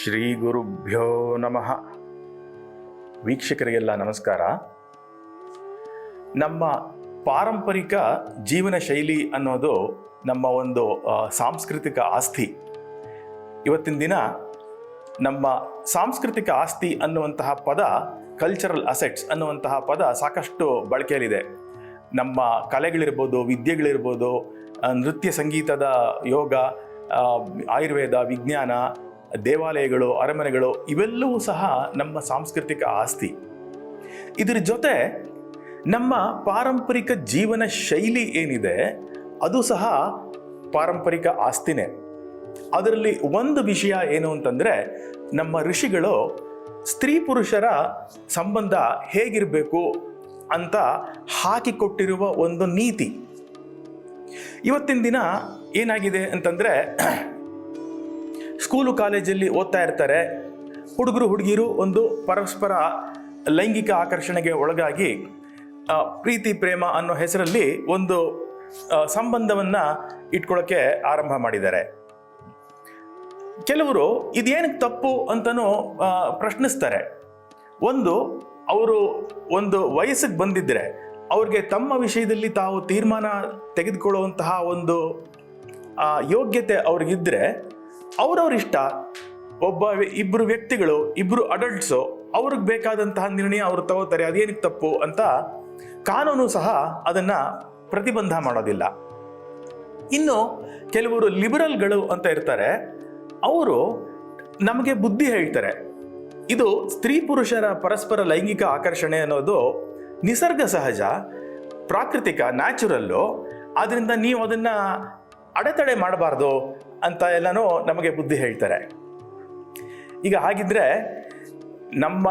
ಶ್ರೀ ಗುರುಭ್ಯೋ ನಮಃ. ವೀಕ್ಷಕರಿಗೆಲ್ಲ ನಮಸ್ಕಾರ. ನಮ್ಮ ಪಾರಂಪರಿಕ ಜೀವನ ಶೈಲಿ ಅನ್ನೋದು ನಮ್ಮ ಒಂದು ಸಾಂಸ್ಕೃತಿಕ ಆಸ್ತಿ. ಇವತ್ತಿನ ದಿನ ನಮ್ಮ ಸಾಂಸ್ಕೃತಿಕ ಆಸ್ತಿ ಅನ್ನುವಂತಹ ಪದ, ಕಲ್ಚರಲ್ ಅಸೆಟ್ಸ್ ಅನ್ನುವಂತಹ ಪದ ಸಾಕಷ್ಟು ಬಳಕೆಯಲ್ಲಿದೆ. ನಮ್ಮ ಕಲೆಗಳಿರ್ಬೋದು, ವಿದ್ಯೆಗಳಿರ್ಬೋದು, ನೃತ್ಯ ಸಂಗೀತದ, ಯೋಗ, ಆಯುರ್ವೇದ, ವಿಜ್ಞಾನ, ದೇವಾಲಯಗಳು, ಅರಮನೆಗಳು ಇವೆಲ್ಲವೂ ಸಹ ನಮ್ಮ ಸಾಂಸ್ಕೃತಿಕ ಆಸ್ತಿ. ಇದರ ಜೊತೆ ನಮ್ಮ ಪಾರಂಪರಿಕ ಜೀವನ ಶೈಲಿ ಏನಿದೆ ಅದು ಸಹ ಪಾರಂಪರಿಕ ಆಸ್ತಿನೇ. ಅದರಲ್ಲಿ ಒಂದು ವಿಷಯ ಏನು ಅಂತಂದರೆ, ನಮ್ಮ ಋಷಿಗಳು ಸ್ತ್ರೀ ಪುರುಷರ ಸಂಬಂಧ ಹೇಗಿರಬೇಕು ಅಂತ ಹಾಕಿಕೊಟ್ಟಿರುವ ಒಂದು ನೀತಿ. ಇವತ್ತಿನ ದಿನ ಏನಾಗಿದೆ ಅಂತಂದರೆ, ಸ್ಕೂಲು ಕಾಲೇಜಲ್ಲಿ ಓದ್ತಾ ಇರ್ತಾರೆ ಹುಡುಗರು ಹುಡುಗಿರು, ಒಂದು ಪರಸ್ಪರ ಲೈಂಗಿಕ ಆಕರ್ಷಣೆಗೆ ಒಳಗಾಗಿ ಪ್ರೀತಿ ಪ್ರೇಮ ಅನ್ನೋ ಹೆಸರಲ್ಲಿ ಒಂದು ಸಂಬಂಧವನ್ನು ಇಟ್ಕೊಳ್ಳೋಕ್ಕೆ ಆರಂಭ ಮಾಡಿದ್ದಾರೆ. ಕೆಲವರು ಇದೇನಕ್ಕೆ ತಪ್ಪು ಅಂತನೂ ಪ್ರಶ್ನಿಸ್ತಾರೆ. ಅವರು ಒಂದು ವಯಸ್ಸಿಗೆ ಬಂದಿದ್ದರೆ ಅವ್ರಿಗೆ ತಮ್ಮ ವಿಷಯದಲ್ಲಿ ತಾವು ತೀರ್ಮಾನ ತೆಗೆದುಕೊಳ್ಳುವಂತಹ ಒಂದು ಯೋಗ್ಯತೆ ಅವ್ರಿಗಿದ್ರೆ ಅವ್ರವ್ರ ಇಷ್ಟ. ಇಬ್ಬರು ವ್ಯಕ್ತಿಗಳು, ಇಬ್ಬರು ಅಡಲ್ಟ್ಸು, ಅವ್ರಿಗೆ ಬೇಕಾದಂತಹ ನಿರ್ಣಯ ಅವರು ತಗೋತಾರೆ. ಅದೇನಕ್ಕೆ ತಪ್ಪು ಅಂತ ಕಾನೂನು ಸಹ ಅದನ್ನು ಪ್ರತಿಬಂಧ ಮಾಡೋದಿಲ್ಲ. ಇನ್ನು ಕೆಲವರು ಲಿಬರಲ್ಗಳು ಅಂತ ಇರ್ತಾರೆ. ಅವರು ನಮಗೆ ಬುದ್ಧಿ ಹೇಳ್ತಾರೆ, ಇದು ಸ್ತ್ರೀ ಪುರುಷರ ಪರಸ್ಪರ ಲೈಂಗಿಕ ಆಕರ್ಷಣೆ ಅನ್ನೋದು ನಿಸರ್ಗ ಸಹಜ, ಪ್ರಾಕೃತಿಕ, ನ್ಯಾಚುರಲ್ಲು, ಆದ್ದರಿಂದ ನೀವು ಅದನ್ನು ಅಡೆತಡೆ ಮಾಡಬಾರ್ದು ಅಂತ ಎಲ್ಲನೂ ನಮಗೆ ಬುದ್ಧಿ ಹೇಳ್ತಾರೆ. ಈಗ ಹಾಗಿದ್ರೆ ನಮ್ಮ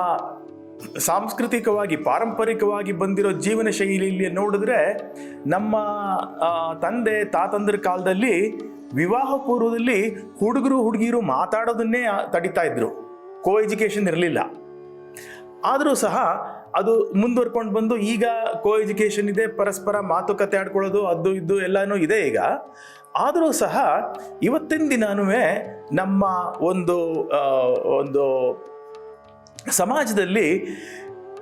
ಸಾಂಸ್ಕೃತಿಕವಾಗಿ ಪಾರಂಪರಿಕವಾಗಿ ಬಂದಿರೋ ಜೀವನ ಶೈಲಿಯಲ್ಲಿ ನೋಡಿದ್ರೆ, ನಮ್ಮ ತಂದೆ ತಾತಂದ್ರ ಕಾಲದಲ್ಲಿ ವಿವಾಹ ಪೂರ್ವದಲ್ಲಿ ಹುಡುಗರು ಹುಡುಗಿರು ಮಾತಾಡೋದನ್ನೇ ತಡಿತಾ ಇದ್ರು. ಕೋ ಎಜುಕೇಷನ್ ಇರಲಿಲ್ಲ. ಆದರೂ ಸಹ ಅದು ಮುಂದುವರ್ಕೊಂಡು ಬಂದು ಈಗ ಕೋ ಎಜುಕೇಷನ್ ಇದೆ, ಪರಸ್ಪರ ಮಾತುಕತೆ ಆಡ್ಕೊಳ್ಳೋದು, ಅದು ಇದು ಎಲ್ಲನೂ ಇದೆ ಈಗ. ಆದರೂ ಸಹ ಇವತ್ತಿನ ದಿನಾನೂ ನಮ್ಮ ಒಂದು ಸಮಾಜದಲ್ಲಿ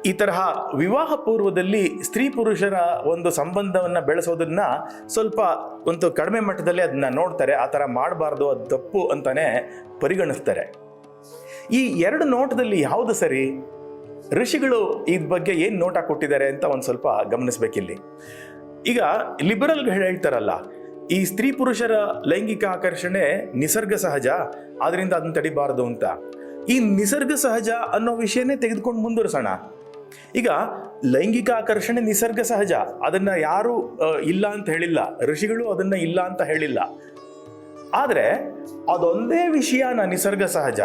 ಈ ತರಹ ವಿವಾಹ ಪೂರ್ವದಲ್ಲಿ ಸ್ತ್ರೀ ಪುರುಷರ ಒಂದು ಸಂಬಂಧವನ್ನು ಬೆಳೆಸೋದನ್ನ ಸ್ವಲ್ಪ ಒಂದು ಕಡಿಮೆ ಮಟ್ಟದಲ್ಲಿ ಅದನ್ನ ನೋಡ್ತಾರೆ. ಆ ಥರ ಮಾಡಬಾರ್ದು, ಅದು ತಪ್ಪು ಅಂತಾನೆ ಪರಿಗಣಿಸ್ತಾರೆ. ಈ ಎರಡು ನೋಟದಲ್ಲಿ ಯಾವುದು ಸರಿ? ಋಷಿಗಳು ಈ ಬಗ್ಗೆ ಏನು ನೋಟ ಕೊಟ್ಟಿದ್ದಾರೆ ಅಂತ ಒಂದು ಸ್ವಲ್ಪ ಗಮನಿಸ್ಬೇಕಿಲ್ಲಿ. ಈಗ ಲಿಬರಲ್ಗಳು ಹೇಳ್ತಾರಲ್ಲ, ಈ ಸ್ತ್ರೀ ಪುರುಷರ ಲೈಂಗಿಕ ಆಕರ್ಷಣೆ ನಿಸರ್ಗ ಸಹಜ, ಆದ್ರಿಂದ ಅದನ್ನ ತಡಿಬಾರದು ಅಂತ. ಈ ನಿಸರ್ಗ ಸಹಜ ಅನ್ನೋ ವಿಷಯನೇ ತೆಗೆದುಕೊಂಡು ಮುಂದುವರಿಸೋಣ. ಈಗ ಲೈಂಗಿಕ ಆಕರ್ಷಣೆ ನಿಸರ್ಗ ಸಹಜ, ಅದನ್ನ ಯಾರು ಇಲ್ಲ ಅಂತ ಹೇಳಿಲ್ಲ, ಋಷಿಗಳು ಅದನ್ನ ಇಲ್ಲ ಅಂತ ಹೇಳಿಲ್ಲ. ಆದರೆ ಅದೊಂದೇ ವಿಷಯನ ನಿಸರ್ಗ ಸಹಜ,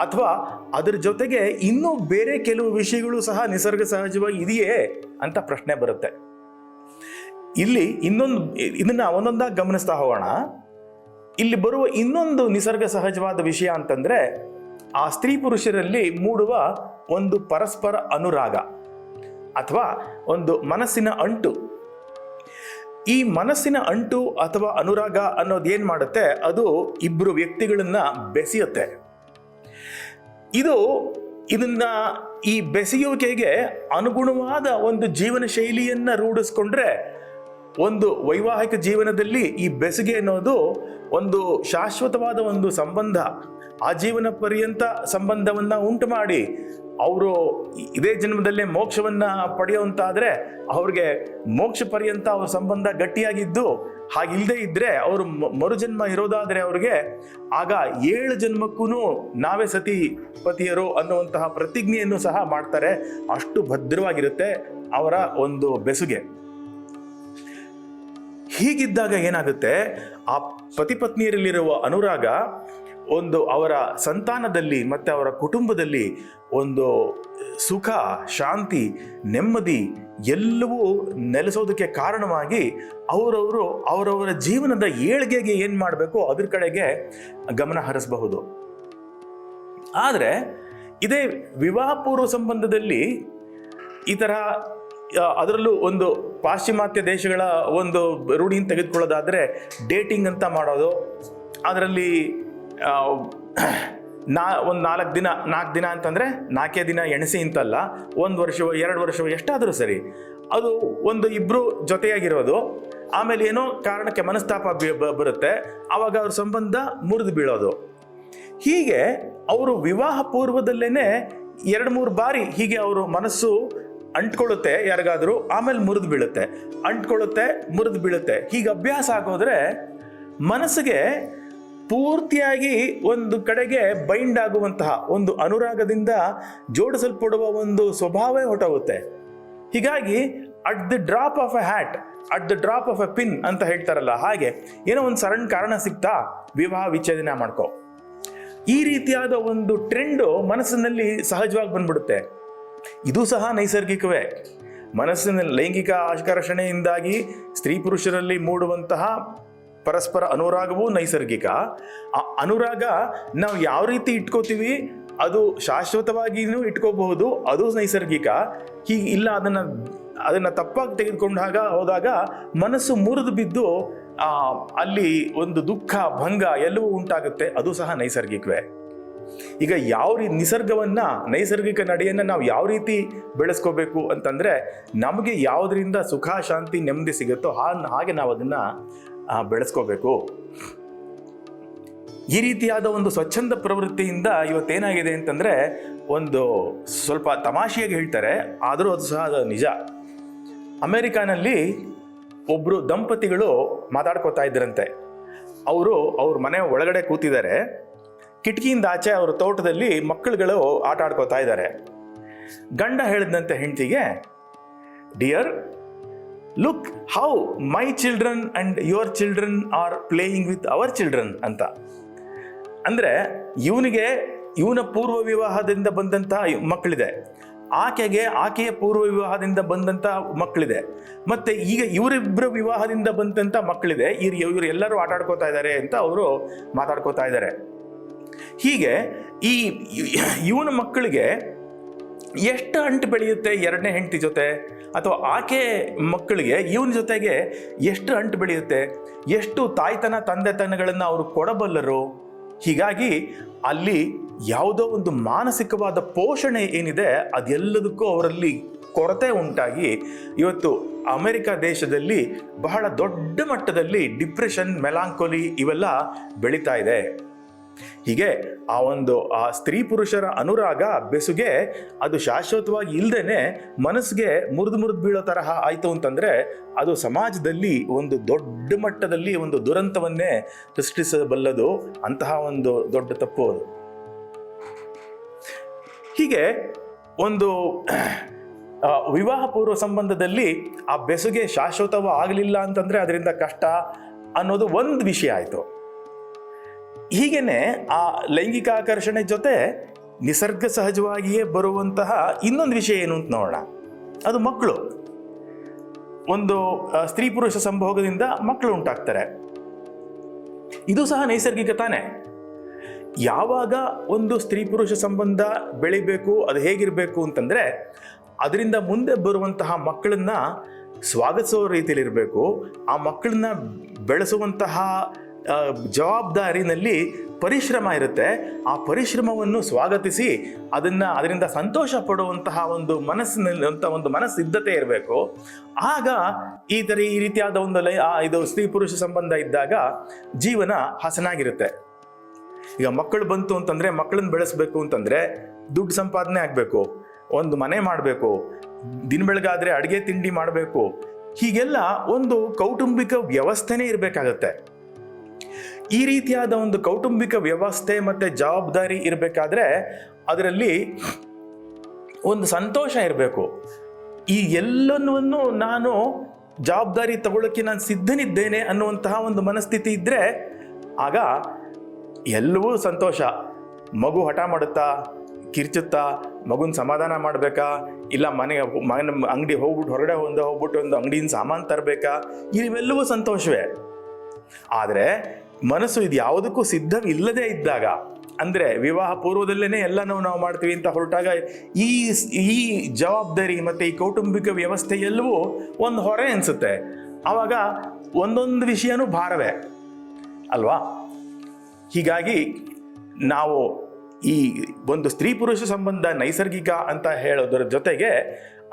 ಅಥವಾ ಅದರ ಜೊತೆಗೆ ಇನ್ನೂ ಬೇರೆ ಕೆಲವು ವಿಷಯಗಳು ಸಹ ನಿಸರ್ಗ ಸಹಜವಾಗಿ ಇದೆಯೇ ಅಂತ ಪ್ರಶ್ನೆ ಬರುತ್ತೆ. ಇಲ್ಲಿ ಇದನ್ನ ಒಂದೊಂದಾಗಿ ಗಮನಿಸ್ತಾ ಹೋಗೋಣ. ಇಲ್ಲಿ ಬರುವ ಇನ್ನೊಂದು ನಿಸರ್ಗ ಸಹಜವಾದ ವಿಷಯ ಅಂತಂದ್ರೆ, ಆ ಸ್ತ್ರೀ ಪುರುಷರಲ್ಲಿ ಮೂಡುವ ಒಂದು ಪರಸ್ಪರ ಅನುರಾಗ ಅಥವಾ ಒಂದು ಮನಸ್ಸಿನ ಅಂಟು. ಈ ಮನಸ್ಸಿನ ಅಂಟು ಅಥವಾ ಅನುರಾಗ ಅನ್ನೋದು ಏನ್ ಮಾಡುತ್ತೆ, ಅದು ಇಬ್ಬರು ವ್ಯಕ್ತಿಗಳನ್ನ ಬೆಸೆಯುತ್ತೆ. ಇದನ್ನ ಈ ಬೆಸೆಯುವಿಕೆಗೆ ಅನುಗುಣವಾದ ಒಂದು ಜೀವನ ಶೈಲಿಯನ್ನ ರೂಢಿಸ್ಕೊಂಡ್ರೆ, ಒಂದು ವೈವಾಹಿಕ ಜೀವನದಲ್ಲಿ ಈ ಬೆಸುಗೆ ಅನ್ನೋದು ಒಂದು ಶಾಶ್ವತವಾದ ಒಂದು ಸಂಬಂಧ, ಆಜೀವನ ಪರ್ಯಂತ ಸಂಬಂಧವನ್ನ ಉಂಟು ಮಾಡಿ ಅವರು ಇದೇ ಜನ್ಮದಲ್ಲೇ ಮೋಕ್ಷವನ್ನ ಪಡೆಯುವಂತಾದ್ರೆ ಅವ್ರಿಗೆ ಮೋಕ್ಷ ಪರ್ಯಂತ ಅವ್ರ ಸಂಬಂಧ ಗಟ್ಟಿಯಾಗಿದ್ದು, ಹಾಗಿಲ್ಲದೆ ಇದ್ರೆ ಅವರು ಮರುಜನ್ಮ ಇರೋದಾದ್ರೆ ಅವ್ರಿಗೆ ಆಗ 7 ಜನ್ಮಕ್ಕೂ ನಾವೇ ಸತಿ ಪತಿಯರು ಅನ್ನುವಂತಹ ಪ್ರತಿಜ್ಞೆಯನ್ನು ಸಹ ಮಾಡ್ತಾರೆ. ಅಷ್ಟು ಭದ್ರವಾಗಿರುತ್ತೆ ಅವರ ಒಂದು ಬೆಸುಗೆ. ಹೀಗಿದ್ದಾಗ ಏನಾಗುತ್ತೆ, ಆ ಪತಿ ಪತ್ನಿಯರಲ್ಲಿರುವ ಅನುರಾಗ ಒಂದು ಅವರ ಸಂತಾನದಲ್ಲಿ ಮತ್ತೆ ಅವರ ಕುಟುಂಬದಲ್ಲಿ ಒಂದು ಸುಖ, ಶಾಂತಿ, ನೆಮ್ಮದಿ ಎಲ್ಲವೂ ನೆಲೆಸೋದಕ್ಕೆ ಕಾರಣವಾಗಿ ಅವರವರ ಜೀವನದ ಏಳ್ಗೆಗೆ ಏನು ಮಾಡಬೇಕು ಅದ್ರ ಕಡೆಗೆ ಗಮನ ಹರಿಸಬಹುದು. ಆದರೆ ಇದೇ ವಿವಾಹ ಪೂರ್ವ ಸಂಬಂಧದಲ್ಲಿ ಈ ಥರ ಅದರಲ್ಲೂ ಒಂದು ಪಾಶ್ಚಿಮಾತ್ಯ ದೇಶಗಳ ಒಂದು ರೂಢಿಯನ್ನು ತೆಗೆದುಕೊಳ್ಳೋದಾದರೆ ಡೇಟಿಂಗ್ ಅಂತ ಮಾಡೋದು, ಅದರಲ್ಲಿ ಒಂದು 4 ದಿನ ಅಂತಂದರೆ 4 ದಿನ ಎಣಸಿ ಅಂತಲ್ಲ, 1 ವರ್ಷವೋ 2 ವರ್ಷವೋ ಎಷ್ಟಾದರೂ ಸರಿ, ಅದು ಒಂದು ಇಬ್ಬರು ಜೊತೆಯಾಗಿರೋದು. ಆಮೇಲೆ ಏನೋ ಕಾರಣಕ್ಕೆ ಮನಸ್ತಾಪ ಬರುತ್ತೆ, ಆವಾಗ ಅವ್ರ ಸಂಬಂಧ ಮುರಿದು ಬೀಳೋದು. ಹೀಗೆ ಅವರು ವಿವಾಹ ಪೂರ್ವದಲ್ಲೇನೆ 2-3 ಬಾರಿ ಹೀಗೆ ಅವರು ಮನಸ್ಸು ಅಂಟ್ಕೊಳ್ಳುತ್ತೆ ಯಾರಿಗಾದರೂ, ಆಮೇಲೆ ಮುರಿದು ಬೀಳುತ್ತೆ, ಅಂಟ್ಕೊಳ್ಳುತ್ತೆ, ಮುರಿದು ಬೀಳುತ್ತೆ. ಹೀಗೆ ಅಭ್ಯಾಸ ಆಗೋದ್ರೆ ಮನಸ್ಸಿಗೆ ಪೂರ್ತಿಯಾಗಿ ಒಂದು ಕಡೆಗೆ ಬೈಂಡ್ ಆಗುವಂತಹ ಒಂದು ಅನುರಾಗದಿಂದ ಜೋಡಿಸಲ್ಪಡುವ ಒಂದು ಸ್ವಭಾವವೇ ಹೊರಟೋಗುತ್ತೆ. ಹೀಗಾಗಿ at the drop of a hat, at the drop of a pin ಅಂತ ಹೇಳ್ತಾರಲ್ಲ, ಹಾಗೆ ಏನೋ ಒಂದು ಸಣ್ಣ ಕಾರಣ ಸಿಗ್ತಾ ವಿವಾಹ ವಿಚ್ಛೇದನ ಮಾಡ್ಕೋ. ಈ ರೀತಿಯಾದ ಒಂದು ಟ್ರೆಂಡು ಮನಸ್ಸಿನಲ್ಲಿ ಸಹಜವಾಗಿ ಬಂದ್ಬಿಡುತ್ತೆ. ಇದು ಸಹ ನೈಸರ್ಗಿಕವೇ. ಮನಸ್ಸಿನ ಲೈಂಗಿಕ ಆಕರ್ಷಣೆಯಿಂದಾಗಿ ಸ್ತ್ರೀ ಪುರುಷರಲ್ಲಿ ಮೂಡುವಂತಹ ಪರಸ್ಪರ ಅನುರಾಗವೂ ನೈಸರ್ಗಿಕ. ಆ ಅನುರಾಗ ನಾವು ಯಾವ ರೀತಿ ಇಟ್ಕೋತೀವಿ, ಅದು ಶಾಶ್ವತವಾಗಿಯೂ ಇಟ್ಕೋಬಹುದು, ಅದು ನೈಸರ್ಗಿಕ. ಹೀಗೆ ಇಲ್ಲ ಅದನ್ನು ತಪ್ಪಾಗಿ ತೆಗೆದುಕೊಂಡಾಗ ಹೋದಾಗ ಮನಸ್ಸು ಮುರಿದು ಬಿದ್ದು ಅಲ್ಲಿ ಒಂದು ದುಃಖ, ಭಂಗ ಎಲ್ಲವೂ ಉಂಟಾಗುತ್ತೆ, ಅದು ಸಹ ನೈಸರ್ಗಿಕವೇ. ಈಗ ನೈಸರ್ಗಿಕ ನಡೆಯನ್ನು ನಾವು ಯಾವ ರೀತಿ ಬೆಳೆಸ್ಕೋಬೇಕು ಅಂತಂದರೆ, ನಮಗೆ ಯಾವುದರಿಂದ ಸುಖ, ಶಾಂತಿ, ನೆಮ್ಮದಿ ಸಿಗುತ್ತೋ ಹಾಗೆ ನಾವು ಅದನ್ನು ಬೆಳೆಸ್ಕೋಬೇಕು. ಈ ರೀತಿಯಾದ ಒಂದು ಸ್ವಚ್ಛಂದ ಪ್ರವೃತ್ತಿಯಿಂದ ಇವತ್ತೇನಾಗಿದೆ ಅಂತಂದರೆ, ಒಂದು ಸ್ವಲ್ಪ ತಮಾಷೆಯಾಗಿ ಹೇಳ್ತಾರೆ, ಆದರೂ ಅದು ಸಹ ನಿಜ. ಅಮೆರಿಕಾನಲ್ಲಿ ಒಬ್ಬರು ದಂಪತಿಗಳು ಮಾತಾಡ್ಕೋತಾ ಇದ್ರಂತೆ. ಅವ್ರ ಮನೆ ಒಳಗಡೆ ಕೂತಿದ್ದಾರೆ, ಕಿಟಕಿಯಿಂದ ಆಚೆ ಅವ್ರ ತೋಟದಲ್ಲಿ ಮಕ್ಕಳುಗಳು ಆಟ ಆಡ್ಕೋತಾ ಇದ್ದಾರೆ. ಗಂಡ ಹೇಳಿದಂತೆ ಹೆಂಡತಿಗೆ, dear, look how my children and your children are playing with our children ಅಂತ. ಅಂದರೆ ಇವನ ಪೂರ್ವ ವಿವಾಹದಿಂದ ಬಂದಂಥ ಮಕ್ಕಳಿದೆ, ಆಕೆಯ ಪೂರ್ವ ವಿವಾಹದಿಂದ ಬಂದಂಥ ಮಕ್ಕಳಿದೆ, ಮತ್ತು ಈಗ ಇವರಿಬ್ಬರ ವಿವಾಹದಿಂದ ಬಂದಂಥ ಮಕ್ಕಳಿದೆ. ಇವರು ಎಲ್ಲರೂ ಆಟ ಆಡ್ಕೋತಾ ಇದ್ದಾರೆ ಅಂತ ಅವರು ಮಾತಾಡ್ಕೋತಾ ಇದ್ದಾರೆ. ಹೀಗೆ ಇವನ ಮಕ್ಕಳಿಗೆ ಎಷ್ಟು ಅಂಟು ಬೆಳೆಯುತ್ತೆ ಎರಡನೇ ಹೆಂಡತಿ ಜೊತೆ, ಅಥವಾ ಆಕೆ ಮಕ್ಕಳಿಗೆ ಇವನ ಜೊತೆಗೆ ಎಷ್ಟು ಅಂಟು ಬೆಳೆಯುತ್ತೆ, ಎಷ್ಟು ತಾಯ್ತನ ತಂದೆತನಗಳನ್ನು ಅವರು ಕೊಡಬಲ್ಲರು. ಹೀಗಾಗಿ ಅಲ್ಲಿ ಯಾವುದೋ ಒಂದು ಮಾನಸಿಕವಾದ ಪೋಷಣೆ ಏನಿದೆ ಅದೆಲ್ಲದಕ್ಕೂ ಅವರಲ್ಲಿ ಕೊರತೆ ಉಂಟಾಗಿ ಇವತ್ತು ಅಮೆರಿಕ ದೇಶದಲ್ಲಿ ಬಹಳ ದೊಡ್ಡ ಮಟ್ಟದಲ್ಲಿ ಡಿಪ್ರೆಷನ್, ಮೆಲಾಂಕೋಲಿ ಇವೆಲ್ಲ ಬೆಳೀತಾ ಇದೆ. ಹೀಗೆ ಆ ಸ್ತ್ರೀ ಪುರುಷರ ಅನುರಾಗ ಬೆಸುಗೆ ಅದು ಶಾಶ್ವತವಾಗಿ ಇಲ್ಲದೇನೆ ಮನಸ್ಸಿಗೆ ಮುರಿದು ಬೀಳೋ ತರಹ ಆಯಿತು ಅಂತಂದರೆ, ಅದು ಸಮಾಜದಲ್ಲಿ ಒಂದು ದೊಡ್ಡ ಮಟ್ಟದಲ್ಲಿ ಒಂದು ದುರಂತವನ್ನೇ ಸೃಷ್ಟಿಸಬಲ್ಲದು. ಅಂತಹ ಒಂದು ದೊಡ್ಡ ತಪ್ಪು ಅದು. ಹೀಗೆ ಒಂದು ವಿವಾಹ ಪೂರ್ವ ಸಂಬಂಧದಲ್ಲಿ ಆ ಬೆಸುಗೆ ಶಾಶ್ವತವಾಗಲಿಲ್ಲ ಅಂತಂದರೆ ಅದರಿಂದ ಕಷ್ಟ ಅನ್ನೋದು ಒಂದು ವಿಷಯ ಆಯಿತು. ಹೀಗೇನೆ ಆ ಲೈಂಗಿಕ ಆಕರ್ಷಣೆ ಜೊತೆ ನಿಸರ್ಗ ಸಹಜವಾಗಿಯೇ ಬರುವಂತಹ ಇನ್ನೊಂದು ವಿಷಯ ಏನು ಅಂತ ನೋಡೋಣ. ಅದು ಮಕ್ಕಳು. ಒಂದು ಸ್ತ್ರೀ ಪುರುಷ ಸಂಭೋಗದಿಂದ ಮಕ್ಕಳು ಉಂಟಾಗ್ತಾರೆ. ಇದು ಸಹ ನೈಸರ್ಗಿಕ ತಾನೆ. ಯಾವಾಗ ಒಂದು ಸ್ತ್ರೀ ಪುರುಷ ಸಂಬಂಧ ಬೆಳಿಬೇಕು, ಅದು ಹೇಗಿರಬೇಕು ಅಂತಂದರೆ, ಅದರಿಂದ ಮುಂದೆ ಬರುವಂತಹ ಮಕ್ಕಳನ್ನ ಸ್ವಾಗತಿಸೋ ರೀತಿಯಲ್ಲಿರಬೇಕು. ಆ ಮಕ್ಕಳನ್ನ ಬೆಳೆಸುವಂತಹ ಜವಾಬ್ದಾರಿನಲ್ಲಿ ಪರಿಶ್ರಮ ಇರುತ್ತೆ. ಆ ಪರಿಶ್ರಮವನ್ನು ಸ್ವಾಗತಿಸಿ ಅದರಿಂದ ಸಂತೋಷ ಪಡುವಂತಹ ಒಂದು ಮನಸ್ಸಿದ್ದತೆ ಇರಬೇಕು. ಆಗ ಈ ರೀತಿಯಾದ ಇದು ಸ್ತ್ರೀ ಪುರುಷ ಸಂಬಂಧ ಇದ್ದಾಗ ಜೀವನ ಹಸನಾಗಿರುತ್ತೆ. ಈಗ ಮಕ್ಕಳು ಬಂತು ಅಂತಂದರೆ, ಮಕ್ಕಳನ್ನ ಬೆಳೆಸಬೇಕು ಅಂತಂದರೆ ದುಡ್ಡು ಸಂಪಾದನೆ ಆಗಬೇಕು, ಒಂದು ಮನೆ ಮಾಡಬೇಕು, ದಿನ ಬೆಳಗಾದರೆ ಅಡುಗೆ ತಿಂಡಿ ಮಾಡಬೇಕು. ಹೀಗೆಲ್ಲ ಒಂದು ಕೌಟುಂಬಿಕ ವ್ಯವಸ್ಥೆನೇ ಇರಬೇಕಾಗತ್ತೆ. ಈ ರೀತಿಯಾದ ಒಂದು ಕೌಟುಂಬಿಕ ವ್ಯವಸ್ಥೆ ಮತ್ತು ಜವಾಬ್ದಾರಿ ಇರಬೇಕಾದ್ರೆ ಅದರಲ್ಲಿ ಒಂದು ಸಂತೋಷ ಇರಬೇಕು. ಈ ಎಲ್ಲನೂ ನಾನು ಜವಾಬ್ದಾರಿ ತಗೊಳ್ಳೋಕ್ಕೆ ನಾನು ಸಿದ್ಧನಿದ್ದೇನೆ ಅನ್ನುವಂತಹ ಒಂದು ಮನಸ್ಥಿತಿ ಇದ್ದರೆ ಆಗ ಎಲ್ಲವೂ ಸಂತೋಷ. ಮಗು ಹಠ ಮಾಡುತ್ತಾ, ಕಿರ್ಚುತ್ತಾ, ಮಗುನ ಸಮಾಧಾನ ಮಾಡಬೇಕಾ, ಇಲ್ಲ ಅಂಗಡಿ ಹೊರಗಡೆ ಹೋಗ್ಬಿಟ್ಟು ಒಂದು ಅಂಗಡಿಯಿಂದ ಸಾಮಾನು ತರಬೇಕಾ, ಇವೆಲ್ಲವೂ ಸಂತೋಷವೇ. ಆದರೆ ಮನಸ್ಸು ಇದು ಯಾವುದಕ್ಕೂ ಸಿದ್ಧವಿಲ್ಲದೆ ಇದ್ದಾಗ, ಅಂದರೆ ವಿವಾಹ ಪೂರ್ವದಲ್ಲೇ ಎಲ್ಲನೂ ನಾವು ಮಾಡ್ತೀವಿ ಅಂತ ಹೊರಟಾಗ ಈ ಜವಾಬ್ದಾರಿ ಮತ್ತು ಈ ಕೌಟುಂಬಿಕ ವ್ಯವಸ್ಥೆ ಎಲ್ಲವೂ ಒಂದು ಹೊರೆ ಅನಿಸುತ್ತೆ. ಆವಾಗ ಒಂದೊಂದು ವಿಷಯನೂ ಭಾರವೇ ಅಲ್ವಾ. ಹೀಗಾಗಿ ನಾವು ಈ ಒಂದು ಸ್ತ್ರೀ ಪುರುಷ ಸಂಬಂಧ ನೈಸರ್ಗಿಕ ಅಂತ ಹೇಳೋದರ ಜೊತೆಗೆ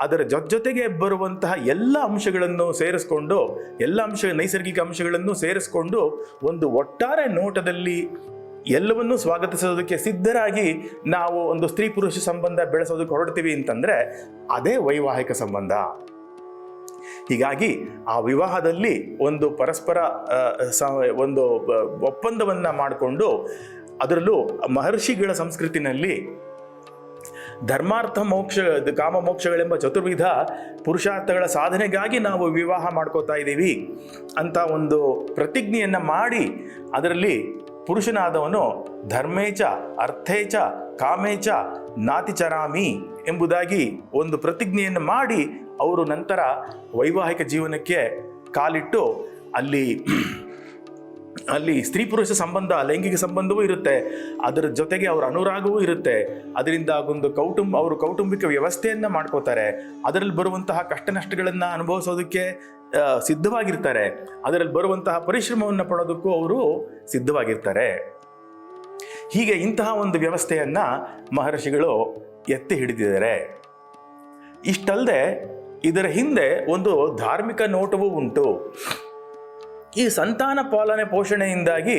ಅದರ ಜೊತೆಗೆ ಬರುವಂತಹ ಎಲ್ಲ ಅಂಶಗಳನ್ನು ಸೇರಿಸ್ಕೊಂಡು, ನೈಸರ್ಗಿಕ ಅಂಶಗಳನ್ನು ಸೇರಿಸ್ಕೊಂಡು ಒಂದು ಒಟ್ಟಾರೆ ನೋಟದಲ್ಲಿ ಎಲ್ಲವನ್ನೂ ಸ್ವಾಗತಿಸೋದಕ್ಕೆ ಸಿದ್ಧರಾಗಿ ನಾವು ಒಂದು ಸ್ತ್ರೀ ಪುರುಷ ಸಂಬಂಧ ಬೆಳೆಸೋದಕ್ಕೆ ಹೊರಡ್ತೀವಿ ಅಂತಂದ್ರೆ ಅದೇ ವೈವಾಹಿಕ ಸಂಬಂಧ. ಹೀಗಾಗಿ ಆ ವಿವಾಹದಲ್ಲಿ ಒಂದು ಪರಸ್ಪರ ಒಂದು ಒಪ್ಪಂದವನ್ನ ಮಾಡಿಕೊಂಡು, ಅದರಲ್ಲೂ ಮಹರ್ಷಿಗಳ ಸಂಸ್ಕೃತಿನಲ್ಲಿ ಧರ್ಮಾರ್ಥ ಮೋಕ್ಷ ಕಾಮ ಮೋಕ್ಷಗಳೆಂಬ ಚತುರ್ವಿಧ ಪುರುಷಾರ್ಥಗಳ ಸಾಧನೆಗಾಗಿ ನಾವು ವಿವಾಹ ಮಾಡ್ಕೋತಾ ಇದ್ದೀವಿ ಅಂತ ಒಂದು ಪ್ರತಿಜ್ಞೆಯನ್ನ ಮಾಡಿ, ಅದರಲ್ಲಿ ಪುರುಷನಾದವನು ಧರ್ಮೇಚ ಅರ್ಥೇಚ ಕಾಮೇಚ ನಾತಿಚರಾಮಿ ಎಂಬುದಾಗಿ ಒಂದು ಪ್ರತಿಜ್ಞೆಯನ್ನು ಮಾಡಿ ಅವರು ನಂತರ ವೈವಾಹಿಕ ಜೀವನಕ್ಕೆ ಕಾಲಿಟ್ಟು ಅಲ್ಲಿ ಸ್ತ್ರೀ ಪುರುಷ ಸಂಬಂಧ, ಲೈಂಗಿಕ ಸಂಬಂಧವೂ ಇರುತ್ತೆ, ಅದರ ಜೊತೆಗೆ ಅವರ ಅನುರಾಗವೂ ಇರುತ್ತೆ. ಅದರಿಂದ ಒಂದು ಅವರು ಕೌಟುಂಬಿಕ ವ್ಯವಸ್ಥೆಯನ್ನ ಮಾಡ್ಕೋತಾರೆ. ಅದರಲ್ಲಿ ಬರುವಂತಹ ಕಷ್ಟ ನಷ್ಟಗಳನ್ನು ಅನುಭವಿಸೋದಕ್ಕೆ ಸಿದ್ಧವಾಗಿರ್ತಾರೆ. ಅದರಲ್ಲಿ ಬರುವಂತಹ ಪರಿಶ್ರಮವನ್ನು ಪಡೋದಕ್ಕೂ ಅವರು ಸಿದ್ಧವಾಗಿರ್ತಾರೆ. ಹೀಗೆ ಇಂತಹ ಒಂದು ವ್ಯವಸ್ಥೆಯನ್ನ ಮಹರ್ಷಿಗಳು ಎತ್ತಿ ಹಿಡಿದಿದ್ದಾರೆ. ಇಷ್ಟಲ್ಲದೆ ಇದರ ಹಿಂದೆ ಒಂದು ಧಾರ್ಮಿಕ ನೋಟವೂ ಉಂಟು. ಈ ಸಂತಾನ ಪಾಲನೆ ಪೋಷಣೆಯಿಂದಾಗಿ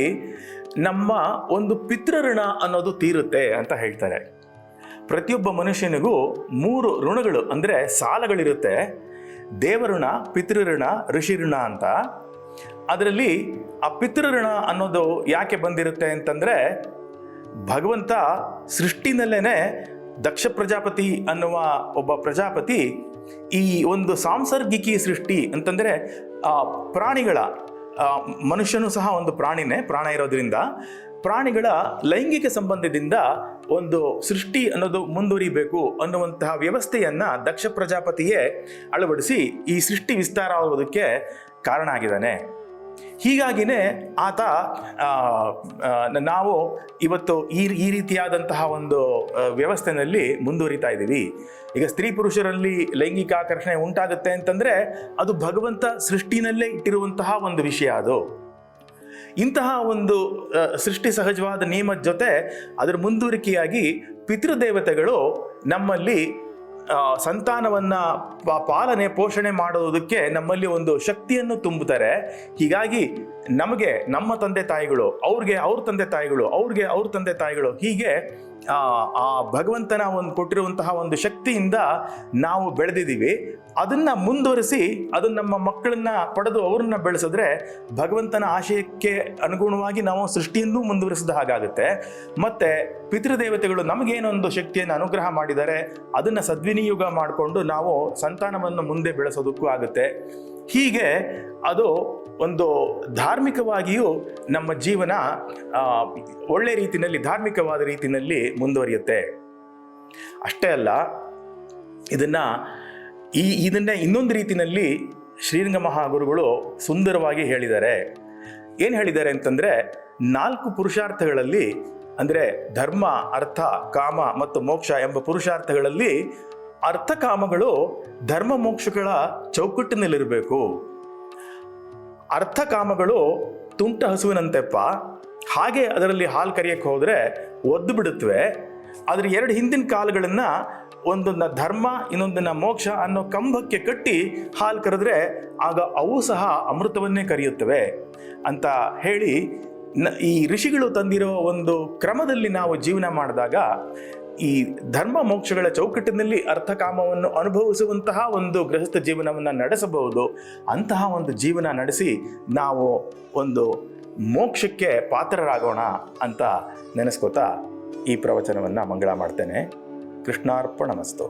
ನಮ್ಮ ಒಂದು ಪಿತೃಋಣ ಅನ್ನೋದು ತೀರುತ್ತೆ ಅಂತ ಹೇಳ್ತಾರೆ. ಪ್ರತಿಯೊಬ್ಬ ಮನುಷ್ಯನಿಗೂ 3 ಋಣಗಳು ಅಂದರೆ ಸಾಲಗಳಿರುತ್ತೆ. ದೇವಋಣ, ಪಿತೃಋಣ, ಋಷಿಋಣ ಅಂತ. ಅದರಲ್ಲಿ ಆ ಪಿತೃಋಣ ಅನ್ನೋದು ಯಾಕೆ ಬಂದಿರುತ್ತೆ ಅಂತಂದ್ರೆ, ಭಗವಂತ ಸೃಷ್ಟಿನಲ್ಲೇನೆ ದಕ್ಷ ಪ್ರಜಾಪತಿ ಅನ್ನುವ ಒಬ್ಬ ಪ್ರಜಾಪತಿ ಈ ಒಂದು ಸಾಂಸರ್ಗಿಕಿ ಸೃಷ್ಟಿ ಅಂತಂದ್ರೆ ಪ್ರಾಣಿಗಳ, ಮನುಷ್ಯನು ಸಹ ಒಂದು ಪ್ರಾಣ ಇರೋದ್ರಿಂದ ಪ್ರಾಣಿಗಳ ಲೈಂಗಿಕ ಸಂಬಂಧದಿಂದ ಒಂದು ಸೃಷ್ಟಿ ಅನ್ನೋದು ಮುಂದುವರಿಬೇಕು ಅನ್ನುವಂತಹ ವ್ಯವಸ್ಥೆಯನ್ನ ದಕ್ಷ ಪ್ರಜಾಪತಿಯೇ ಅಳವಡಿಸಿ ಈ ಸೃಷ್ಟಿ ವಿಸ್ತಾರ ಆಗೋದಕ್ಕೆ ಕಾರಣ ಆಗಿದ್ದಾನೆ. ಹೀಗಾಗಿನೇ ಆತ ನಾವು ಇವತ್ತು ಈ ರೀತಿಯಾದಂತಹ ಒಂದು ವ್ಯವಸ್ಥೆಯಲ್ಲಿ ಮುಂದುವರಿತಾ ಇದ್ದೀವಿ. ಈಗ ಸ್ತ್ರೀ ಪುರುಷರಲ್ಲಿ ಲೈಂಗಿಕ ಆಕರ್ಷಣೆ ಉಂಟಾಗುತ್ತೆ ಅಂತಂದ್ರೆ ಅದು ಭಗವಂತ ಸೃಷ್ಟಿನಲ್ಲೇ ಇಟ್ಟಿರುವಂತಹ ಒಂದು ವಿಷಯ. ಅದು ಇಂತಹ ಒಂದು ಸೃಷ್ಟಿ ಸಹಜವಾದ ನಿಯಮದ ಜೊತೆ ಅದರ ಮುಂದುವರಿಕೆಯಾಗಿ ಪಿತೃದೇವತೆಗಳು ನಮ್ಮಲ್ಲಿ ಸಂತಾನವನ್ನ ಪಾಲನೆ ಪೋಷಣೆ ಮಾಡೋದಕ್ಕೆ ನಮ್ಮಲ್ಲಿ ಒಂದು ಶಕ್ತಿಯನ್ನು ತುಂಬುತ್ತಾರೆ. ಹೀಗಾಗಿ ನಮಗೆ ನಮ್ಮ ತಂದೆ ತಾಯಿಗಳು, ಅವ್ರಿಗೆ ಅವ್ರ ತಂದೆ ತಾಯಿಗಳು, ಅವ್ರಿಗೆ ಅವ್ರ ತಂದೆ ತಾಯಿಗಳು, ಹೀಗೆ ಆ ಭಗವಂತನ ಒಂದು ಕೊಟ್ಟಿರುವಂತಹ ಒಂದು ಶಕ್ತಿಯಿಂದ ನಾವು ಬೆಳೆದಿದ್ದೀವಿ. ಅದನ್ನ ಮುಂದುವರಿಸಿ ಅದನ್ನ ನಮ್ಮ ಮಕ್ಕಳನ್ನ ಪಡೆದು ಅವ್ರನ್ನ ಬೆಳೆಸಿದ್ರೆ ಭಗವಂತನ ಆಶಯಕ್ಕೆ ಅನುಗುಣವಾಗಿ ನಾವು ಸೃಷ್ಟಿಯನ್ನು ಮುಂದುವರಿಸಿದ ಹಾಗಾಗುತ್ತೆ. ಮತ್ತೆ ಪಿತೃದೇವತೆಗಳು ನಮಗೇನೊಂದು ಶಕ್ತಿಯನ್ನು ಅನುಗ್ರಹ ಮಾಡಿದ್ದಾರೆ, ಅದನ್ನ ಸದ್ವಿನಿಯೋಗ ಮಾಡಿಕೊಂಡು ನಾವು ಸಂತಾನವನ್ನು ಮುಂದೆ ಬೆಳೆಸೋದಕ್ಕೂ ಆಗುತ್ತೆ. ಹೀಗೆ ಅದು ಒಂದು ಧಾರ್ಮಿಕವಾಗಿಯೂ ನಮ್ಮ ಜೀವನ ಒಳ್ಳೆ ರೀತಿಯಲ್ಲಿ, ಧಾರ್ಮಿಕವಾದ ರೀತಿಯಲ್ಲಿ ಮುಂದುವರಿಯುತ್ತೆ. ಅಷ್ಟೇ ಅಲ್ಲ, ಇದನ್ನೇ ಇನ್ನೊಂದು ರೀತಿಯಲ್ಲಿ ಶ್ರೀರಂಗ ಮಹಾಗುರುಗಳು ಸುಂದರವಾಗಿ ಹೇಳಿದ್ದಾರೆ. ಏನು ಹೇಳಿದ್ದಾರೆ ಅಂತಂದ್ರೆ, 4 ಪುರುಷಾರ್ಥಗಳಲ್ಲಿ ಅಂದರೆ ಧರ್ಮ, ಅರ್ಥ, ಕಾಮ ಮತ್ತು ಮೋಕ್ಷ ಎಂಬ ಪುರುಷಾರ್ಥಗಳಲ್ಲಿ ಅರ್ಥಕಾಮಗಳು ಧರ್ಮ ಮೋಕ್ಷಗಳ ಚೌಕಟ್ಟಿನಲ್ಲಿರಬೇಕು. ಅರ್ಥಕಾಮಗಳು ತುಂಟ ಹಸುವಿನಂತೆಪ್ಪ, ಹಾಗೆ ಅದರಲ್ಲಿ ಹಾಲು ಕರಿಯಕ್ಕೆ ಹೋದರೆ ಒದ್ದು ಬಿಡುತ್ತವೆ. ಅದ್ರ 2 ಹಿಂದಿನ ಕಾಲುಗಳನ್ನ ಒಂದನ್ನ ಧರ್ಮ ಇನ್ನೊಂದನ್ನ ಮೋಕ್ಷ ಅನ್ನೋ ಕಂಬಕ್ಕೆ ಕಟ್ಟಿ ಹಾಲು ಕರೆದ್ರೆ ಆಗ ಅವು ಸಹ ಅಮೃತವನ್ನೇ ಕರೆಯುತ್ತವೆ ಅಂತ ಹೇಳಿ, ಈ ಋಷಿಗಳು ತಂದಿರೋ ಒಂದು ಕ್ರಮದಲ್ಲಿ ನಾವು ಜೀವನ ಮಾಡಿದಾಗ ಈ ಧರ್ಮ ಮೋಕ್ಷಗಳ ಚೌಕಟ್ಟಿನಲ್ಲಿ ಅರ್ಥಕಾಮವನ್ನು ಅನುಭವಿಸುವಂತಹ ಒಂದು ಗೃಹಸ್ಥ ಜೀವನವನ್ನು ನಡೆಸಬಹುದು. ಅಂತಹ ಒಂದು ಜೀವನ ನಡೆಸಿ ನಾವು ಒಂದು ಮೋಕ್ಷಕ್ಕೆ ಪಾತ್ರರಾಗೋಣ ಅಂತ ನೆನೆಸ್ಕೋತಾ ಈ ಪ್ರವಚನವನ್ನು ಮಂಗಳ ಮಾಡ್ತೇನೆ. ಕೃಷ್ಣಾರ್ಪಣಮಸ್ತು.